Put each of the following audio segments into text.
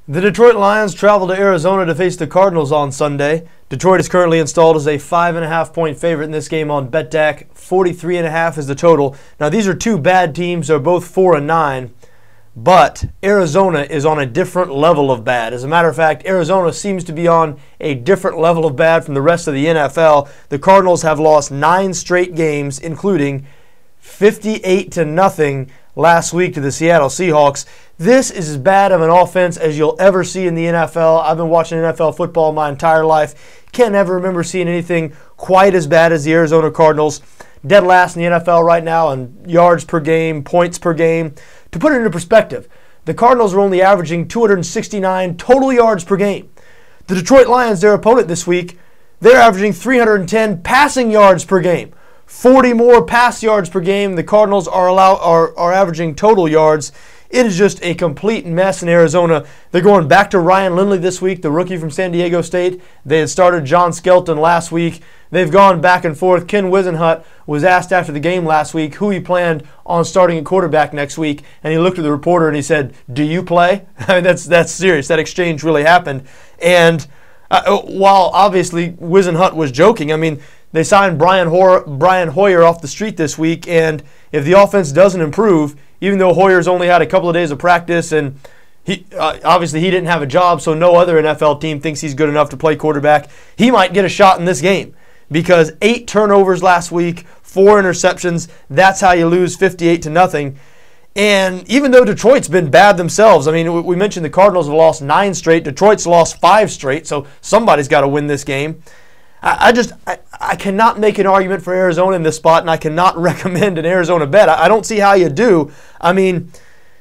The Detroit Lions travel to Arizona to face the Cardinals on Sunday. Detroit is currently installed as a 5.5-point favorite in this game on BETDAQ. 43.5 is the total. Now, these are two bad teams. They're both 4-9, but Arizona is on a different level of bad. As a matter of fact, Arizona seems to be on a different level of bad from the rest of the NFL. The Cardinals have lost 9 straight games, including 58-0 last week to the Seattle Seahawks. This is as bad of an offense as you'll ever see in the NFL. I've been watching NFL football my entire life. Can't ever remember seeing anything quite as bad as the Arizona Cardinals. Dead last in the NFL right now in yards per game, points per game. To put it into perspective, the Cardinals are only averaging 269 total yards per game. The Detroit Lions, their opponent this week, they're averaging 310 passing yards per game. 40 more pass yards per game. The Cardinals are averaging total yards. It is just a complete mess in Arizona. They're going back to Ryan Lindley this week, the rookie from San Diego State. They had started John Skelton last week. They've gone back and forth. Ken Wisenhunt was asked after the game last week who he planned on starting at quarterback next week, and he looked at the reporter and he said, "Do you play?" I mean, that's serious. That exchange really happened. And while obviously Wisenhunt was joking, I mean, they signed Brian Hoyer off the street this week, and if the offense doesn't improve, even though Hoyer's only had a couple of days of practice and obviously he didn't have a job, so no other NFL team thinks he's good enough to play quarterback, he might get a shot in this game because 8 turnovers last week, 4 interceptions. That's how you lose 58-0. And even though Detroit's been bad themselves, I mean, we mentioned the Cardinals have lost 9 straight. Detroit's lost 5 straight, so somebody's got to win this game. I cannot make an argument for Arizona in this spot, and I cannot recommend an Arizona bet. I don't see how you do. I mean,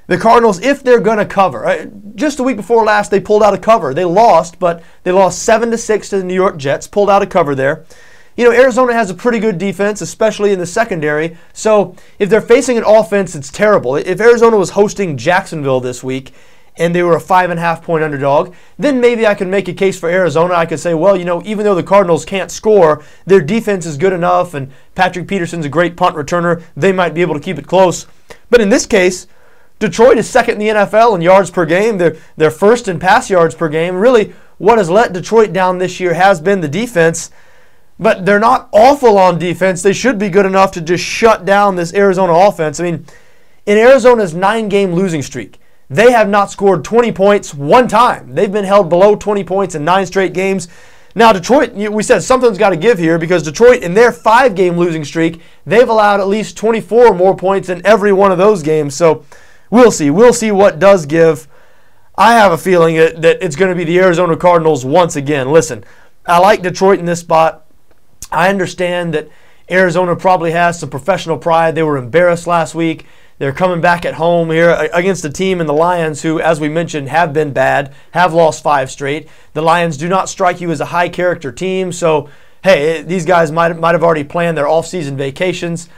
the Cardinals, if they're going to cover, just the week before last, they pulled out a cover. They lost, but they lost 7-6 to the New York Jets, pulled out a cover there. You know, Arizona has a pretty good defense, especially in the secondary. So if they're facing an offense, it's terrible. If Arizona was hosting Jacksonville this week, and they were a 5.5-point underdog, then maybe I can make a case for Arizona. I could say, well, you know, even though the Cardinals can't score, their defense is good enough, and Patrick Peterson's a great punt returner. They might be able to keep it close. But in this case, Detroit is second in the NFL in yards per game. They're first in pass yards per game. Really, what has let Detroit down this year has been the defense. But they're not awful on defense. They should be good enough to just shut down this Arizona offense. I mean, in Arizona's 9-game losing streak, they have not scored 20 points one time. They've been held below 20 points in 9 straight games. Now, Detroit, we said something's got to give here because Detroit, in their 5-game losing streak, they've allowed at least 24 more points in every one of those games. So we'll see. We'll see what does give. I have a feeling that it's going to be the Arizona Cardinals once again. Listen, I like Detroit in this spot. I understand that Arizona probably has some professional pride. They were embarrassed last week. They're coming back at home here against a team in the Lions who, as we mentioned, have been bad, have lost 5 straight. The Lions do not strike you as a high-character team, so, hey, these guys might have already planned their off-season vacations.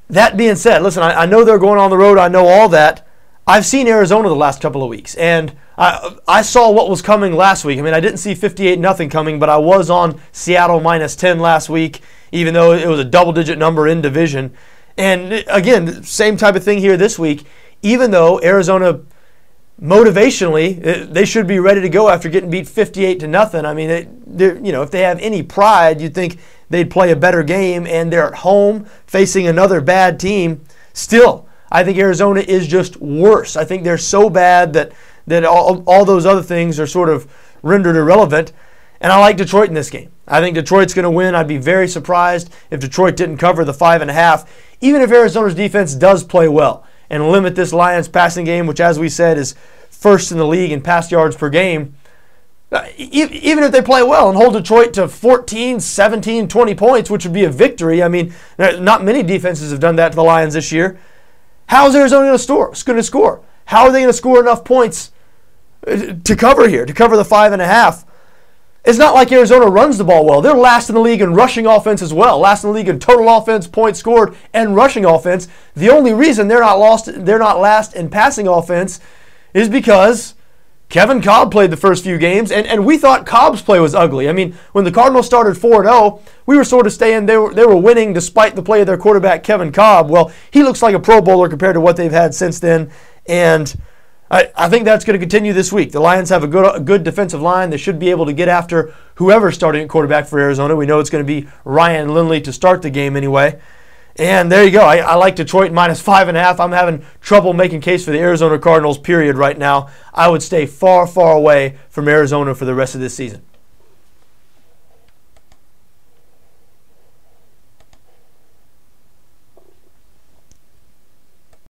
That being said, listen, I know they're going on the road. I know all that. I've seen Arizona the last couple of weeks, and I saw what was coming last week. I mean, I didn't see 58-0 coming, but I was on Seattle -10 last week, even though it was a double-digit number in division. And again, same type of thing here this week. Even though Arizona, motivationally, they should be ready to go after getting beat 58-0. I mean, you know, if they have any pride, you'd think they'd play a better game. And they're at home facing another bad team. Still, I think Arizona is just worse. I think they're so bad that all those other things are sort of rendered irrelevant. And I like Detroit in this game. I think Detroit's going to win. I'd be very surprised if Detroit didn't cover the 5.5. Even if Arizona's defense does play well and limit this Lions passing game, which, as we said, is first in the league in pass yards per game, even if they play well and hold Detroit to 14, 17, 20 points, which would be a victory. I mean, not many defenses have done that to the Lions this year. How is Arizona going to score? How are they going to score enough points to cover here, to cover the 5.5? It's not like Arizona runs the ball well. They're last in the league in rushing offense as well. Last in the league in total offense, points scored, and rushing offense. The only reason they're not last in passing offense is because Kevin Kolb played the first few games, and we thought Cobb's play was ugly. I mean, when the Cardinals started 4-0, we were sort of saying they were winning despite the play of their quarterback, Kevin Kolb. Well, he looks like a Pro Bowler compared to what they've had since then, and I think that's going to continue this week. The Lions have a good defensive line. They should be able to get after whoever's starting at quarterback for Arizona. We know it's going to be Ryan Lindley to start the game anyway. And there you go. I like Detroit -5.5. I'm having trouble making case for the Arizona Cardinals, period, right now. I would stay far, far away from Arizona for the rest of this season.